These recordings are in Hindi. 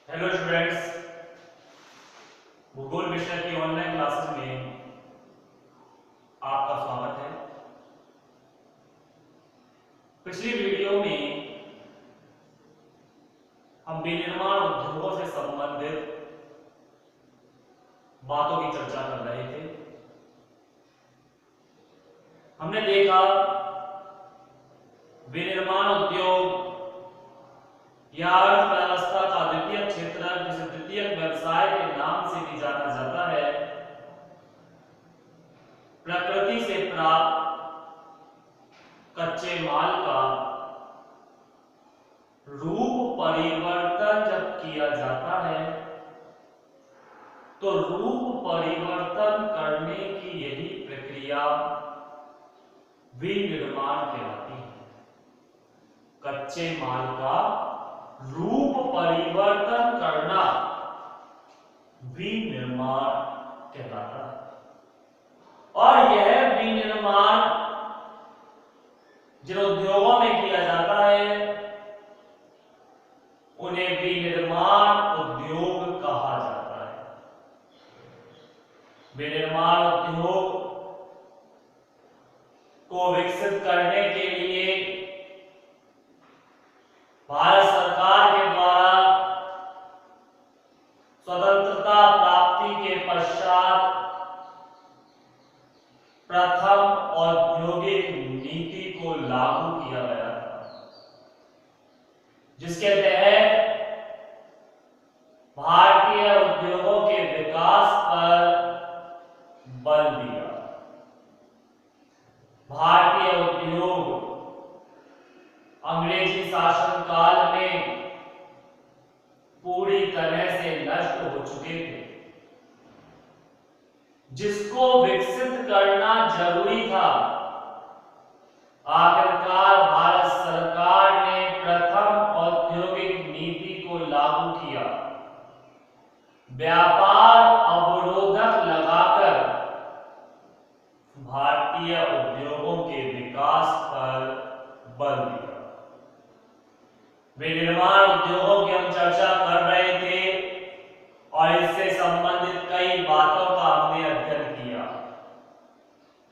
हेलो स्टूडेंट्स, भूगोल विषय की ऑनलाइन क्लासेस में आपका स्वागत है। पिछली वीडियो में हम विनिर्माण उद्योगों से संबंधित बातों की चर्चा कर रहे थे। हमने देखा विनिर्माण उद्योग या अर्थव्यवस्था का द्वितीय क्षेत्र, जिसे द्वितीय व्यवसाय के नाम से भी जाना जाता है, प्रकृति से प्राप्त कच्चे माल का रूप परिवर्तन जब किया जाता है तो रूप परिवर्तन करने की यही प्रक्रिया विनिर्माण कहलाती है। कच्चे माल का रूप परिवर्तन करना विनिर्माण कहलाता है। और यह विनिर्माण जिन उद्योगों में किया जाता है उन्हें विनिर्माण उद्योग कहा जाता है। विनिर्माण उद्योग को विकसित करने के लिए भारत सरकार के द्वारा स्वतंत्रता प्राप्ति के पश्चात प्रथम औद्योगिक नीति को लागू किया गया था, जिसके तहत भारतीय उद्योगों के विकास पर बल दिया। भारतीय उद्योग अंग्रेजी शासन काल में पूरी तरह से नष्ट हो चुके थे, जिसको विकसित करना जरूरी था। आखिरकार भारत सरकार ने प्रथम औद्योगिक नीति को लागू किया, व्यापार अवरोधक लगाकर भारतीय उद्योगों के विकास पर बल दिया। विनिर्माण उद्योगों की हम चर्चा कर रहे थे और इससे संबंधित कई बातों का हमने अध्ययन किया।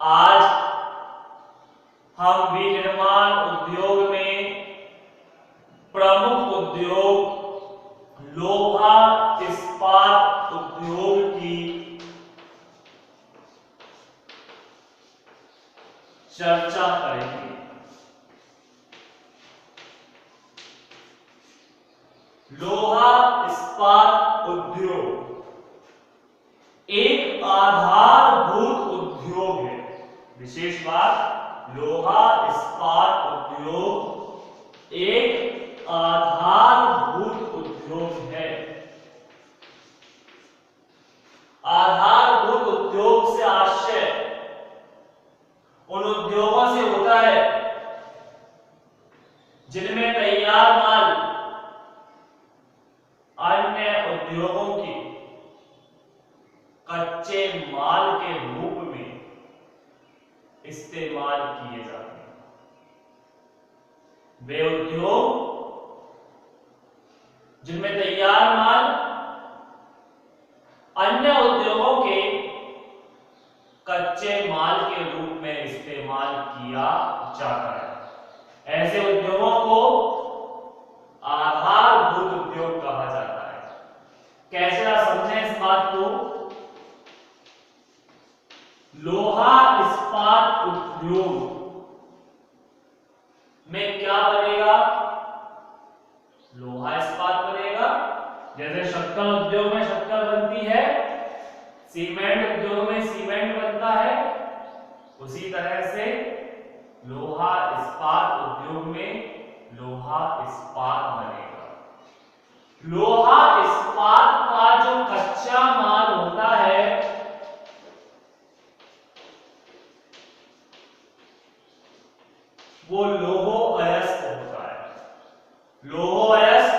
आज हम विनिर्माण उद्योग में प्रमुख उद्योग लोहा इस्पात उद्योग की चर्चा करेंगे। लोहा इस्पात उद्योग एक आधारभूत उद्योग है। विशेष बात, लोहा इस्पात उद्योग एक आधारभूत उद्योग है। आधारभूत उद्योग से आशय उन उद्योगों से होता है जिनमें तैयार माल अन्य उद्योगों की कच्चे माल के रूप में इस्तेमाल किए जाते हैं। वे उद्योग जिनमें तैयार माल अन्य उद्योगों के कच्चे माल के रूप में इस्तेमाल किया जाता है, ऐसे उद्योगों को आधारभूत उद्योग कहा जाता है। कैसे आप समझें इस बात को? लोहा इस्पात उद्योग में क्या बनेगा? लोहा इस्पात बनेगा। जैसे शक्कर उद्योग में शक्कर बनती है, सीमेंट उद्योग में सीमेंट बनता है, उसी तरह से लोहा इस्पात उद्योग में लोहा इस्पात बनेगा। लोहा इस्पात का जो कच्चा माल होता है वो लोहो अयस्क होता है। लोहो अयस्क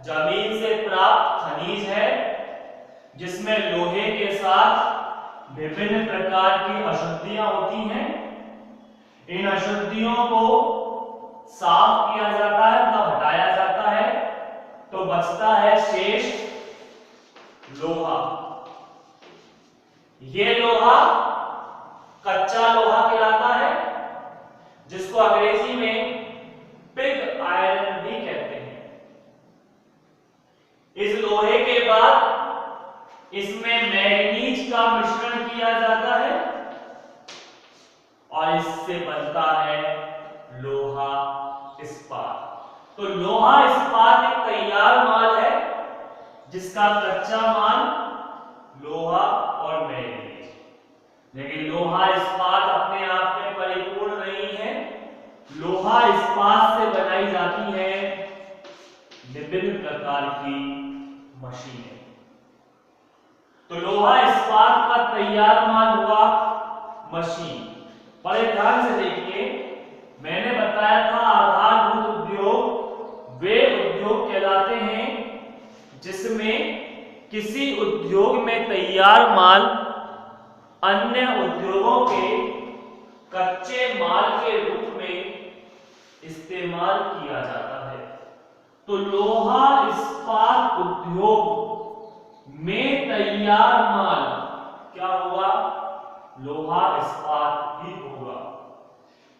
जमीन से प्राप्त खनिज है, जिसमें लोहे के साथ विभिन्न प्रकार की अशुद्धियां होती हैं। इन अशुद्धियों को साफ किया जाता है, मतलब हटाया जाता है, तो बचता है शेष लोहा। ये लोहा कच्चा लोहा कहलाता है, जिसको अंग्रेजी में पिग आयरन भी कहते हैं। इस लोहे के बाद इसमें मैग्नीज का मिश्रण किया जाता है और इससे बनता है लोहा इस्पात। तो लोहा इस्पात एक तैयार माल है, जिसका कच्चा माल लोहा और मैग्नीज। लेकिन लोहा इस्पात अपने आप में परिपूर्ण नहीं है। लोहा इस्पात से बनाई जाती है विभिन्न प्रकार की मशीनें। तो लोहा इस्पात का तैयार माल हुआ मशीन। बड़े ध्यान से देखिए, मैंने बताया था आधारभूत उद्योग वे उद्योग कहलाते हैं जिसमें किसी उद्योग में तैयार माल अन्य उद्योगों के कच्चे माल के रूप में इस्तेमाल किया जाता है। तो लोहा इस्पात उद्योग में तैयार माल क्या हुआ? लोहा इस्पात ही होगा।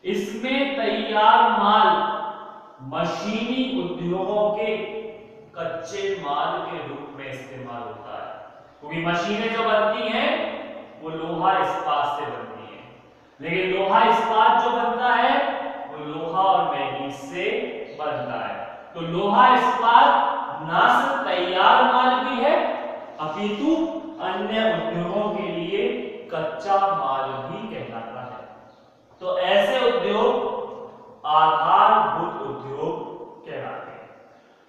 इसमें तैयार माल मशीनी उद्योगों के कच्चे माल के रूप में इस्तेमाल होता है, क्योंकि मशीनें जो बनती हैं वो लोहा इस्पात से बनती हैं। लेकिन लोहा इस्पात जो बनता है वो लोहा और मैग्नीज से बनता है। तो लोहा इस्पात ना सिर्फ तैयार माल भी है, अपितु अन्य उद्योगों के लिए कच्चा माल भी कहलाता है। तो ऐसे उद्योग आधारभूत उद्योग कहलाते हैं।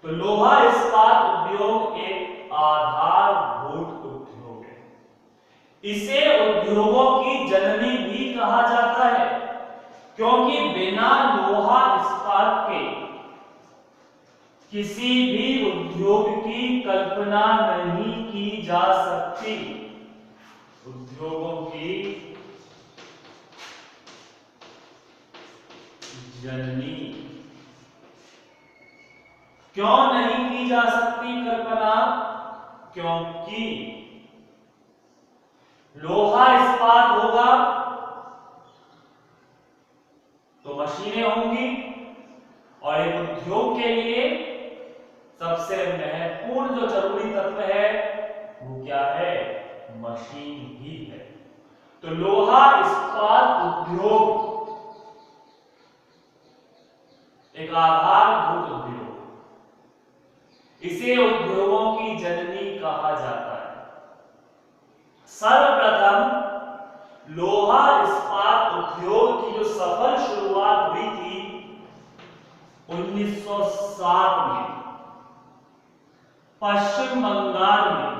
तो लोहा इस्पात उद्योग एक आधारभूत उद्योग है। इसे उद्योगों की जननी भी कहा जाता है, क्योंकि बिना लोहा इस्पात के किसी भी उद्योग की कल्पना नहीं की जा सकती। उद्योगों की जननी क्यों नहीं की जा सकती कल्पना? क्योंकि लोहा इस्पात होगा तो मशीनें होंगी, और एक उद्योग के लिए सबसे महत्वपूर्ण जो जरूरी तत्व है वो क्या है? मशीन ही है। तो लोहा इस्पात उद्योग एक आधारभूत उद्योग, इसे उद्योगों की जननी कहा जाता है। सर्वप्रथम लोहा इस्पात उद्योग की जो सफल शुरुआत हुई थी 1907 में पश्चिम बंगाल में।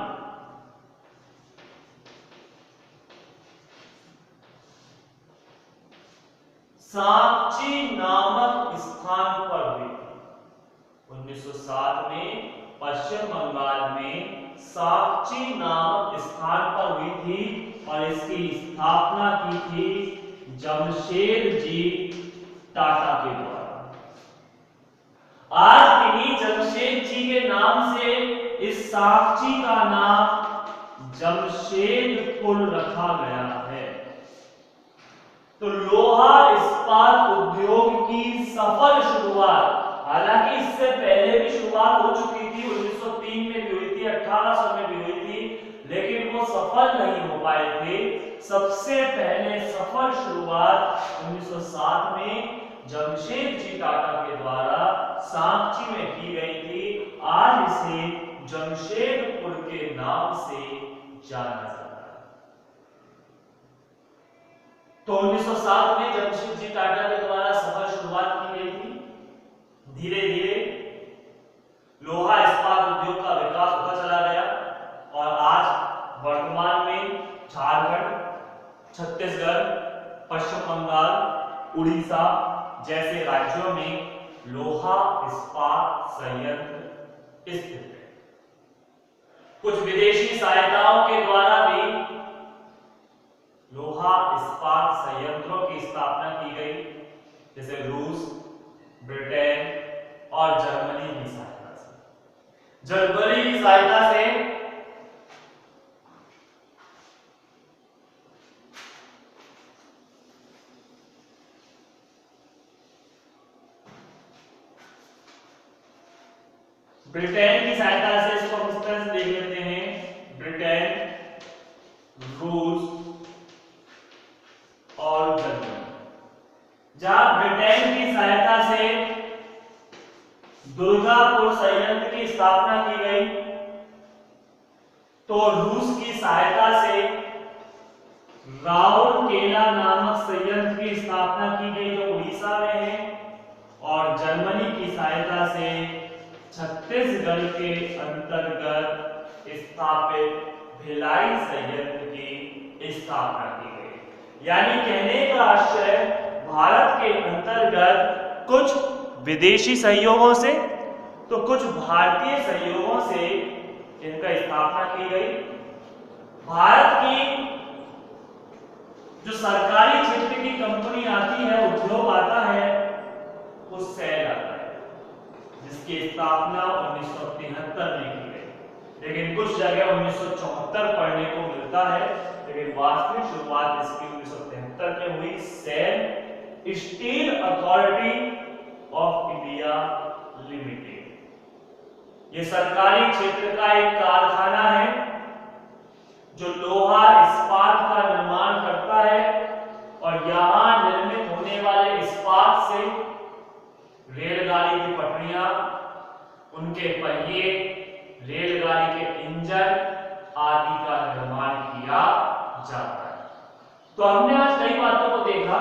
सांची नामक स्थान पर हुई थी। 1907 में पश्चिम बंगाल में सांची नामक स्थान पर हुई थी, और इसकी स्थापना की थी जमशेद जी टाटा के द्वारा। आज इन्हीं जमशेद जी के नाम से इस सांची का नाम जमशेदपुर रखा गया है। तो लोहा इस्पात उद्योग की सफल शुरुआत, हालांकि इससे पहले भी शुरुआत हो चुकी थी, 1903 में भी हुई थी, 1800 में भी हुई थी, लेकिन वो सफल नहीं हो पाए थे। सबसे पहले सफल शुरुआत 1907 में जमशेद जी टाटा के द्वारा सांची में की गई थी। आज इसे जमशेदपुर के नाम से जाना जाता है। तो 1907 में जमशेद जी टाटा के द्वारा सफल शुरुआत की गई थी। धीरे धीरे लोहा इस्पात उद्योग का विकास होता चला गया, और आज वर्तमान में झारखंड, छत्तीसगढ़, पश्चिम बंगाल, उड़ीसा जैसे राज्यों में लोहा इस्पात संयंत्र स्थित है। कुछ विदेशी सहायताओं के द्वारा भी लोहा इस्पात संयंत्रों की स्थापना की गई, जैसे रूस, ब्रिटेन और जर्मनी की सहायता से। जर्मनी की सहायता से ब्रिटेन की सहायता से, इसको हम इस तरह से देख लेते हैं, ब्रिटेन, रूस और जर्मनी। जहां ब्रिटेन की सहायता से दुर्गापुर संयंत्र की स्थापना की गई, तो रूस की सहायता से राउरकेला नामक संयंत्र की स्थापना की गई जो उड़ीसा में है, और जर्मनी की सहायता से छत्तीसगढ़ के अंतर्गत स्थापित भिलाई संयंत्र की स्थापना की गई। यानी कहने का आशय, भारत के अंतर्गत कुछ विदेशी सहयोगों से तो कुछ भारतीय सहयोगों से इनका स्थापना की गई। भारत की जो सरकारी क्षेत्र की कंपनी आती है, उद्योग आता है, वो सेल आता है, जिसकी स्थापना 1973 में की गई। लेकिन कुछ जगह 1974 पढ़ने को मिलता है, लेकिन वास्तविक शुरुआत इसकी 1973 में हुई। SAIL Steel Authority of India Limited, ये सरकारी क्षेत्र का एक कारखाना है जो लोहा इस्पात का निर्माण करता है, और यहां निर्मित होने वाले इस्पात से रेलगाड़ी की पटरियां, उनके पहिए, रेलगाड़ी के इंजन आदि का निर्माण किया जाता है। तो हमने आज कई बातों को देखा,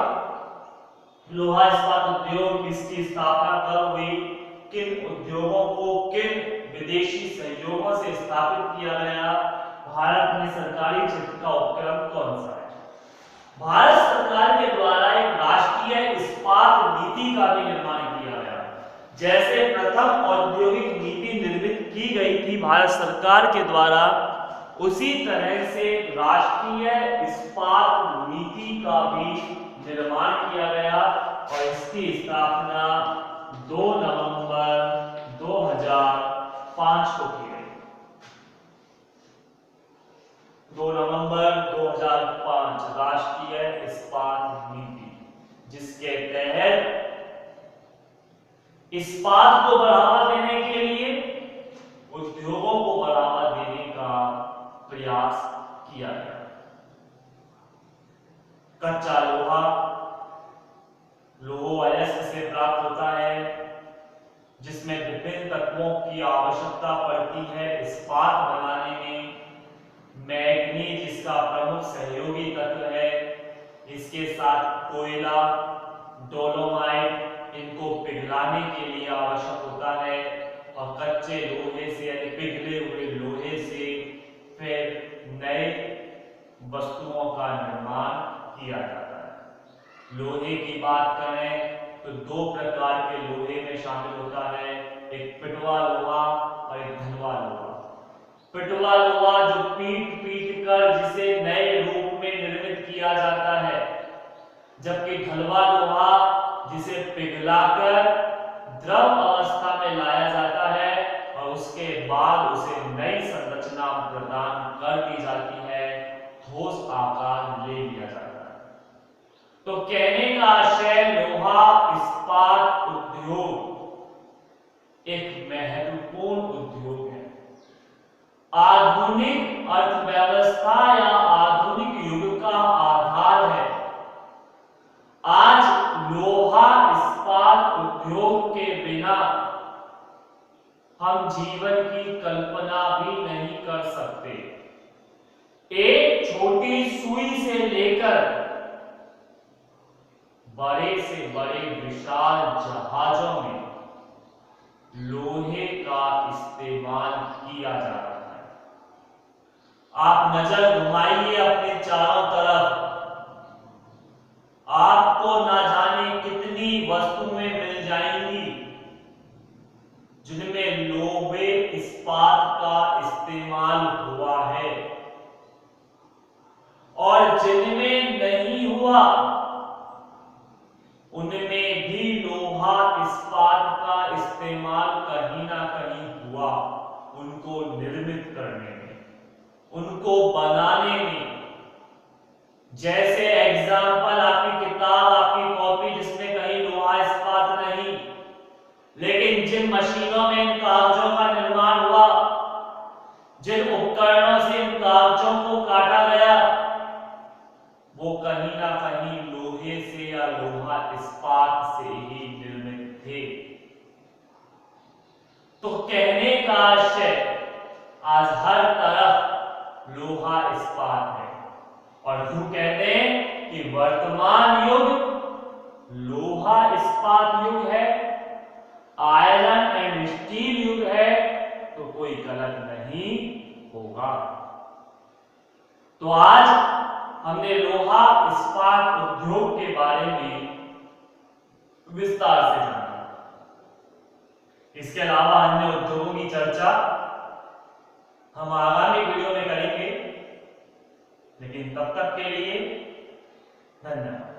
लोहा इस्पात उद्योग किसकी स्थापना कब हुई, किन उद्योगों को किन विदेशी सहयोगों से स्थापित किया गया, भारत में सरकारी क्षेत्र का उपक्रम कौन सा है। भारत सरकार के द्वारा एक राष्ट्रीय इस्पात नीति का भी निर्माण किया गया। जैसे प्रथम औद्योगिक नीति निर्मित की गई थी भारत सरकार के द्वारा, उसी तरह से राष्ट्रीय इस्पात नीति का भी निर्माण किया गया, और इसकी स्थापना 2 नवंबर 2005 को की गई। 2 नवंबर 2005 राष्ट्रीय इस्पात नीति, जिसके तहत इस्पात को बढ़ावा देने के लिए उद्योगों को बढ़ावा देने का प्रयास किया गया। कच्चा लोहा लोह अयस्क से प्राप्त होता है, जिसमें विभिन्न तत्वों की आवश्यकता पड़ती है इस्पात बनाने में। मैग्नीज इसका प्रमुख सहयोगी तत्व है। इसके साथ कोयला, डोलोमाइट इनको पिघलाने के लिए आवश्यक होता है, और कच्चे लोहे से यानी पिघले हुए लोहे से फिर नए वस्तुओं का निर्माण किया जाता है। लोहे की बात करें तो 2 प्रकार के लोहे में शामिल होता है, एक पिटवा लोहा और एक धनवा लोहा। पिटवा लोहा जो पीट कर जिसे नए रूप में निर्मित किया जाता है, जबकि धनवा लोहा जिसे पिघलाकर द्रव अवस्था में लाया जाता है और उसके बाद उसे नई संरचना प्रदान कर दी जाती है, ठोस आकार ले लिया जाता है। तो कहने का आशय, लोहा इस्पात उद्योग एक महत्वपूर्ण उद्योग है। आधुनिक अर्थव्यवस्था या आधुनिक युग का आधार है। आज लोहा इस्पात उद्योग के बिना हम जीवन की कल्पना भी नहीं कर सकते। एक छोटी सुई से लेकर बड़े से बड़े विशाल जहाजों में लोहे का इस्तेमाल किया जा रहा है। आप नजर घुमाइए अपने चारों तरफ, आपको ना जाने कितनी वस्तुएं मिल जाएंगी जिनमें लोहे इस्पात का इस्तेमाल हुआ है, और जिनमें नहीं हुआ उनमें भी लोहा इस्पात का इस्तेमाल कहीं ना कहीं हुआ। उनको निर्मित करने में, उनको बनाने में। जैसे एग्जाम्पल आपकी किताब, आपकी कॉपी जिसमें कहीं लोहा इस्पात नहीं, लेकिन जिन मशीनों में इन कागजों का निर्माण हुआ, जिन उपकरणों से इन कागजों को काटा गया, वो कहीं ना कहीं लोहे से या लोहा इस्पात से ही निर्मित थे। तो कहने का आशय, आज हर तरफ लोहा इस्पात है और यूं कहते हैं कि वर्तमान युग लोहा इस्पात युग है, आयरन एंड स्टील युग है, तो कोई गलत नहीं होगा। तो आज हमने लोहा इस्पात उद्योग के बारे में विस्तार से जाना। इसके अलावा अन्य उद्योगों की चर्चा हम आगामी वीडियो में करेंगे, लेकिन तब तक के लिए धन्यवाद।